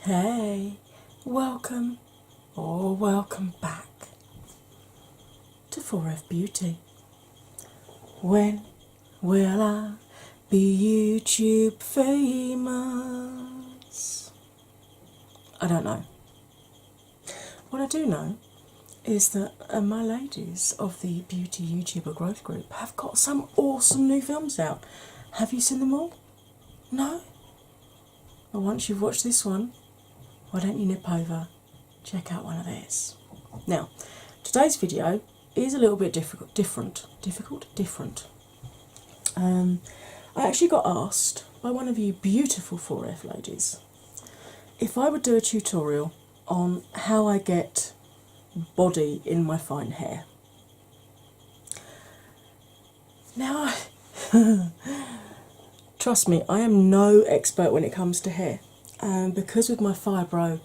Hey, welcome or welcome back to 4F Beauty. When will I be YouTube famous? I don't know. What I do know is that my ladies of the Beauty YouTuber Growth Group have got some awesome new films out. Have you seen them all? No? Well, once you've watched this one, why don't you nip over, check out one of theirs. Now, today's video is a little bit different. I actually got asked by one of you beautiful 4F ladies if I would do a tutorial on how I get body in my fine hair. Now, trust me, I am no expert when it comes to hair. Because with my fibro,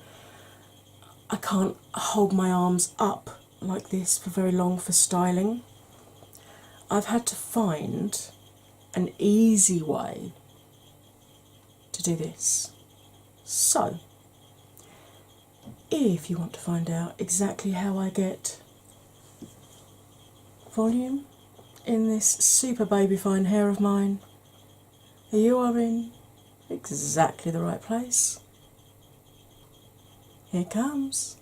I can't hold my arms up like this for very long for styling. I've had to find an easy way to do this. So, if you want to find out exactly how I get volume in this super baby fine hair of mine, you are in exactly the right place. Here it comes.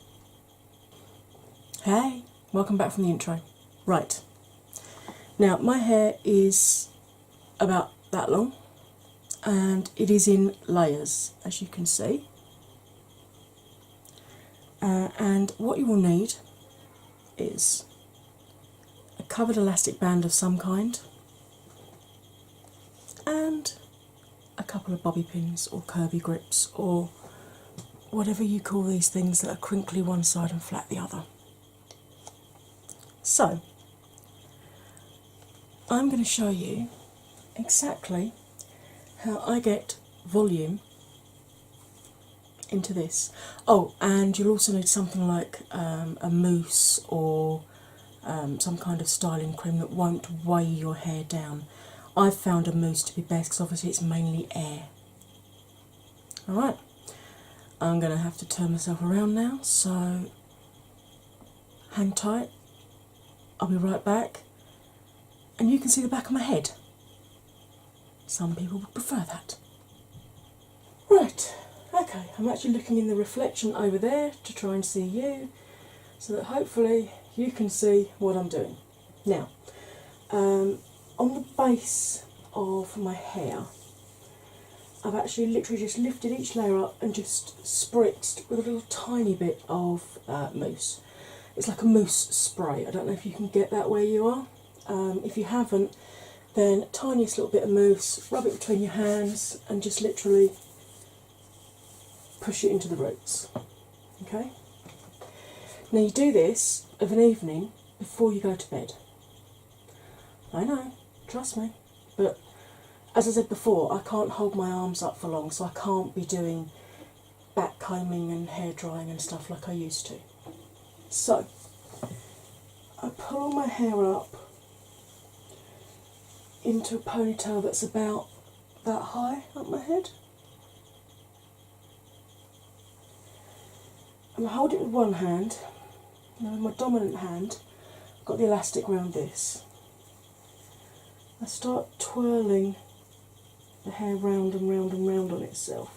Hey, welcome back from the intro. Right, now my hair is about that long and it is in layers, as you can see. And what you will need is a covered elastic band of some kind and a couple of bobby pins or Kirby grips or whatever you call these things that are crinkly one side and flat the other. So, I'm going to show you exactly how I get volume into this. Oh, and you'll also need something like a mousse or some kind of styling cream that won't weigh your hair down. I've found a mousse to be best because obviously it's mainly air. Alright, I'm going to have to turn myself around now, so hang tight. I'll be right back and you can see the back of my head. Some people would prefer that. Right, okay, I'm actually looking in the reflection over there to try and see you so that hopefully you can see what I'm doing. Now, on the base of my hair, I've actually literally just lifted each layer up and just spritzed with a little tiny bit of mousse. It's like a mousse spray. I don't know if you can get that where you are. If you haven't, then tiniest little bit of mousse, rub it between your hands and just literally push it into the roots. Okay? Now you do this of an evening before you go to bed. I know, trust me, but as I said before, I can't hold my arms up for long, so I can't be doing back combing and hair drying and stuff like I used to. So, I pull all my hair up into a ponytail that's about that high up my head. And I hold it with one hand, and with my dominant hand, I've got the elastic around this. I start twirling the hair round and round and round on itself.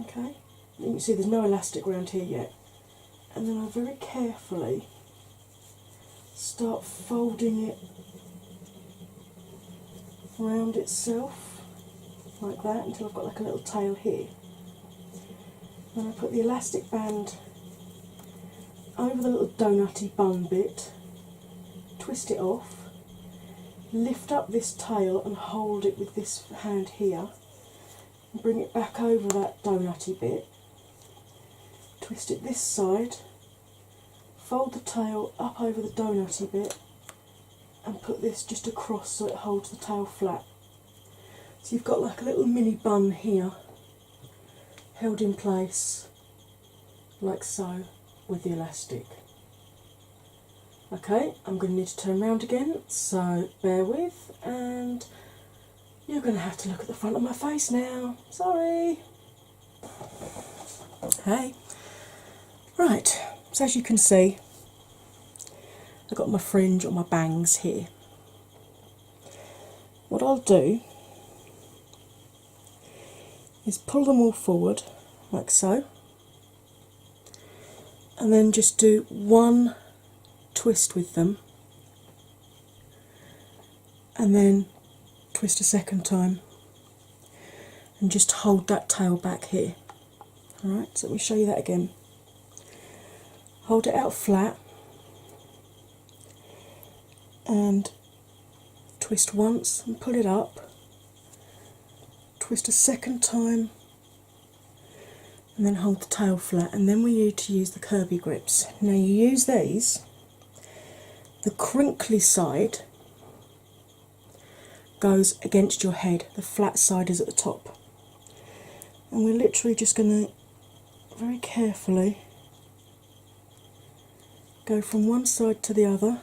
Okay, you can see there's no elastic around here yet. And then I very carefully start folding it around itself like that until I've got like a little tail here. Then I put the elastic band over the little donutty bun bit, twist it off, lift up this tail and hold it with this hand here, and bring it back over that donutty bit, twist it this side, fold the tail up over the donutty bit and put this just across so it holds the tail flat. So you've got like a little mini bun here, held in place like so with the elastic. Okay, I'm going to need to turn around again, so bear with, and You're going to have to look at the front of my face now. Sorry. Hey. Right, so as you can see, I've got my fringe or my bangs here. What I'll do is pull them all forward, like so, and then just do one twist with them, and then twist a second time, and just hold that tail back here. Alright, so let me show you that again. Hold it out flat and twist once and pull it up, twist a second time and then hold the tail flat, and then we need to use the curvy grips. Now you use these, the crinkly side goes against your head, the flat side is at the top, and we're literally just going to very carefully go from one side to the other,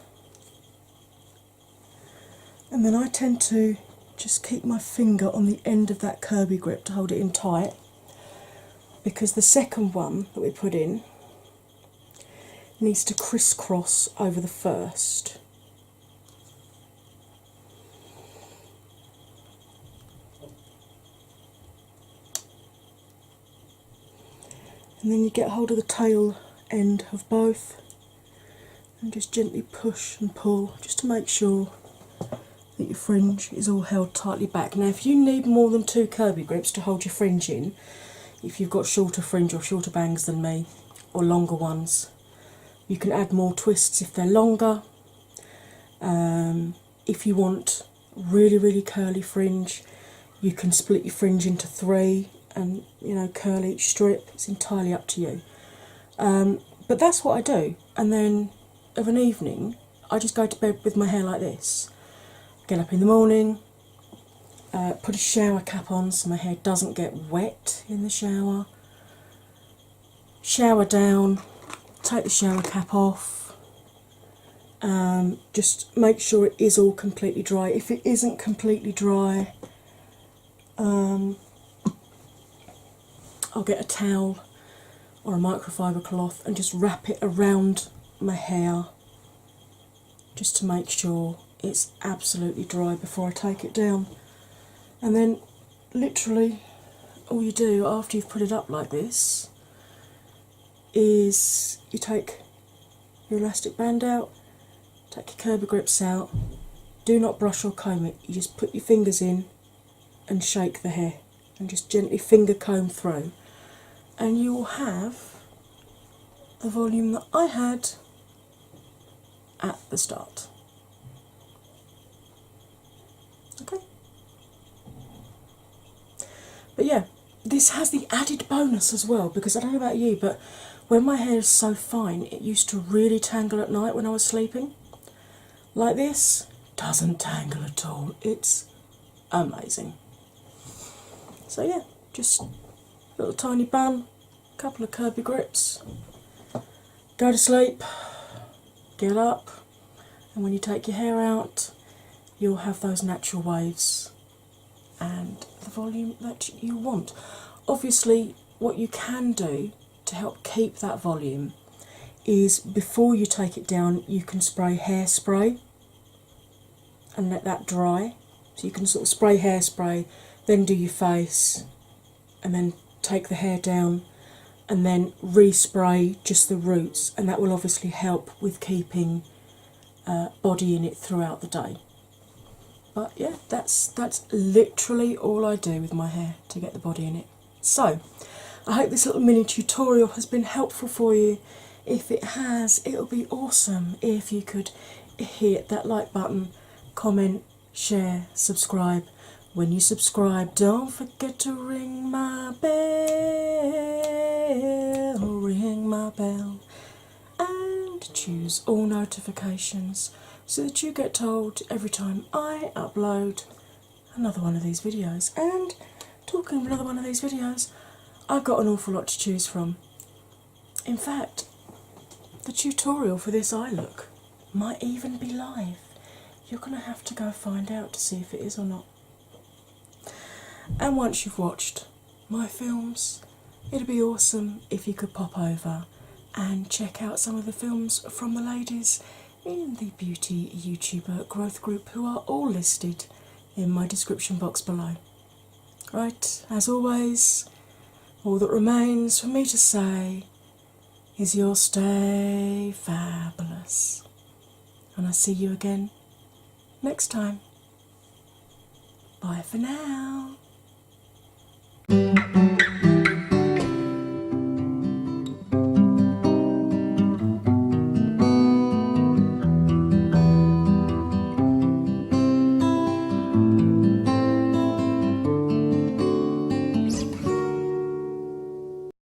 and then I tend to just keep my finger on the end of that curvy grip to hold it in tight, because the second one that we put in needs to crisscross over the first. And then you get hold of the tail end of both and just gently push and pull, just to make sure that your fringe is all held tightly back. Now if you need more than 2 curvy grips to hold your fringe in, if you've got shorter fringe or shorter bangs than me, or longer ones, you can add more twists if they're longer. If you want really curly fringe, you can split your fringe into 3 and curl each strip. It's entirely up to you. But that's what I do, and then of an evening I just go to bed with my hair like this. Get up in the morning, put a shower cap on so my hair doesn't get wet in the shower, shower down, take the shower cap off, just make sure it is all completely dry. If it isn't completely dry, I'll get a towel or a microfiber cloth and just wrap it around my hair just to make sure it's absolutely dry before I take it down. And then literally all you do after you've put it up like this is you take your elastic band out, take your curvy grips out, do not brush or comb it, you just put your fingers in and shake the hair and just gently finger comb through, and you will have the volume that I had at the start. Okay? But yeah, this has the added bonus as well, because I don't know about you, but when my hair is so fine, it used to really tangle at night when I was sleeping. Like this, doesn't tangle at all. It's amazing. So yeah, just a little tiny bun, couple of curvy grips, go to sleep, get up, and when you take your hair out, you'll have those natural waves and the volume that you want. Obviously, what you can do to help keep that volume is before you take it down, you can spray hairspray and let that dry. So you can sort of spray hairspray, then do your face, and then take the hair down, and then respray just the roots, and that will obviously help with keeping body in it throughout the day. But yeah, that's literally all I do with my hair to get the body in it. So I hope this little mini tutorial has been helpful for you. If it has, it'll be awesome if you could hit that like button, comment, share, subscribe. When you subscribe, don't forget to ring my bell, and choose all notifications so that you get told every time I upload another one of these videos. And talking of another one of these videos, I've got an awful lot to choose from. In fact, the tutorial for this eye look might even be live. You're going to have to go find out to see if it is or not. And once you've watched my films, it'd be awesome if you could pop over and check out some of the films from the ladies in the Beauty YouTuber Growth Group, who are all listed in my description box below. Right, as always, all that remains for me to say is you'll stay fabulous. And I'll see you again next time. Bye for now.